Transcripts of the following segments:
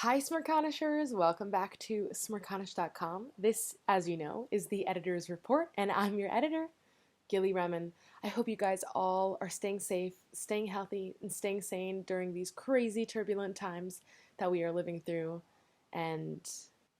Hi, Smirconishers! Welcome back to Smirconish.com. This, as you know, is the editor's report, and I'm your editor, Gili. I hope you guys all are staying safe, staying healthy, and staying sane during these crazy, turbulent times that we are living through. And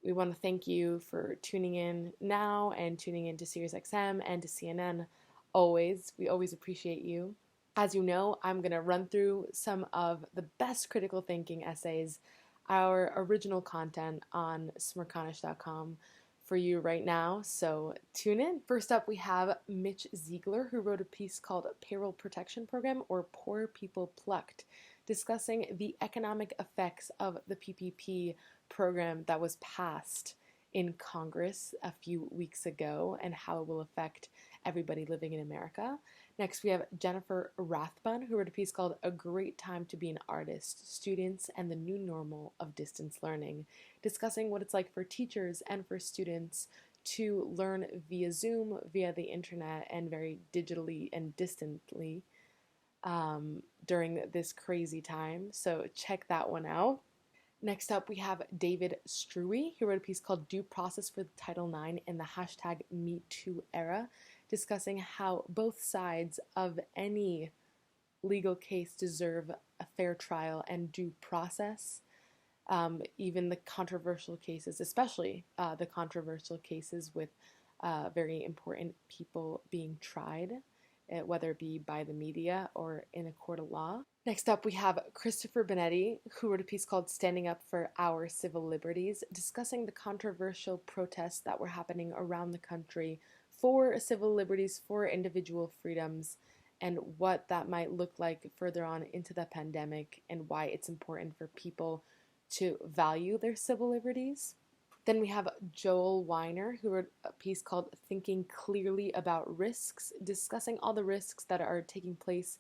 we want to thank you for tuning in now and tuning in to SiriusXM and to CNN always. We always appreciate you. As you know, I'm going to run through some of the best critical thinking essays, our original content on smirconish.com for you right now, so tune in. First up, we have Mattziegler, who wrote a piece called Payroll Protection Program, or Poor People Plucked, discussing the economic effects of the PPP program that was passed in Congress a few weeks ago and how it will affect everybody living in America. Next, we have Jennifer Rathbun, who wrote a piece called A Great Time to Be an Artist, Students and the New Normal of Distance Learning, discussing what it's like for teachers and for students to learn via Zoom, via the internet, and very digitally and distantly during this crazy time. So check that one out. Next up, we have David Struwe, who wrote a piece called Due Process for the Title IX in the hashtag #MeToo era, discussing how both sides of any legal case deserve a fair trial and due process. Even the controversial cases, especially the controversial cases with very important people being tried, whether it be by the media or in a court of law. Next up, we have Christopher Benetti, who wrote a piece called Standing Up for Our Civil Liberties, discussing the controversial protests that were happening around the country for civil liberties, for individual freedoms, and what that might look like further on into the pandemic, and why it's important for people to value their civil liberties. Then we have Joel Weiner, who wrote a piece called Thinking Clearly About Risks, discussing all the risks that are taking place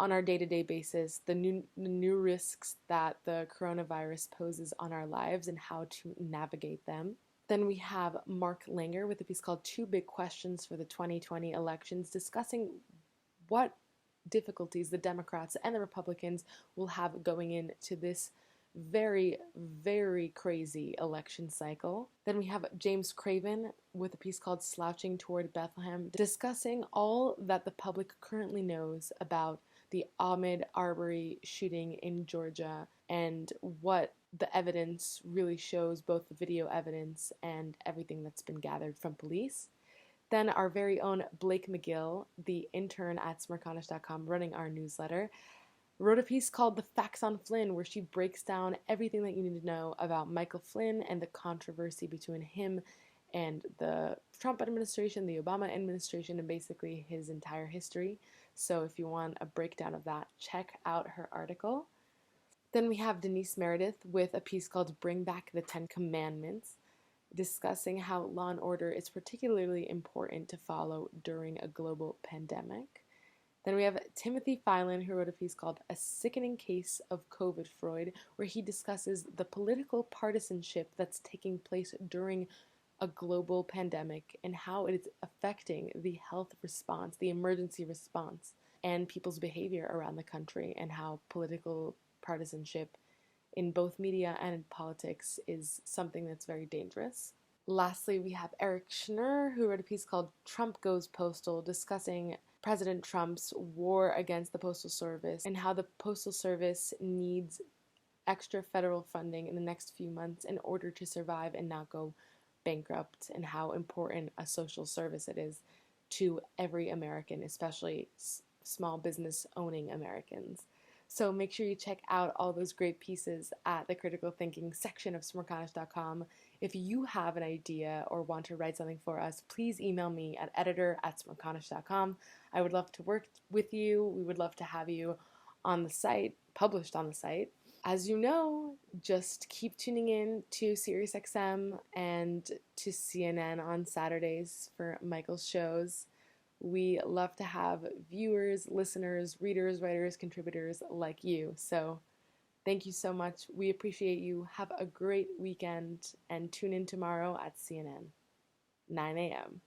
on our day-to-day basis, the new risks that the coronavirus poses on our lives and how to navigate them. Then we have Mark Langer with a piece called Two Big Questions for the 2020 Elections, discussing what difficulties the Democrats and the Republicans will have going into this very, very crazy election cycle. Then we have James Craven with a piece called Slouching Toward Bethlehem, discussing all that the public currently knows about the Ahmaud Arbery shooting in Georgia and what the evidence really shows, both the video evidence and everything that's been gathered from police. Then our very own Blake McGill, the intern at smirconish.com running our newsletter, wrote a piece called The Facts on Flynn, where she breaks down everything that you need to know about Michael Flynn and the controversy between him and the Trump administration, the Obama administration, and basically his entire history. So if you want a breakdown of that, check out her article. Then we have Denise Meredith with a piece called Bring Back the 10 Commandments, discussing how law and order is particularly important to follow during a global pandemic. Then we have Timothy Phelan, who wrote a piece called A Sickening Case of COVID Freud, where he discusses the political partisanship that's taking place during a global pandemic and how it is affecting the health response, the emergency response, and people's behavior around the country, and how political partisanship in both media and in politics is something that's very dangerous. Lastly, we have Eric Schneider, who wrote a piece called Trump Goes Postal, discussing President Trump's war against the Postal Service and how the Postal Service needs extra federal funding in the next few months in order to survive and not go bankrupt, and how important a social service it is to every American, especially small business owning Americans. So make sure you check out all those great pieces at the critical thinking section of smirconish.com. If you have an idea or want to write something for us, please email me at editor@smirconish.com. I would love to work with you. We would love to have you on the site, published on the site. As you know, just keep tuning in to SiriusXM and to CNN on Saturdays for Michael's shows. We love to have viewers, listeners, readers, writers, contributors like you. So thank you so much. We appreciate you. Have a great weekend and tune in tomorrow at CNN, 9 a.m.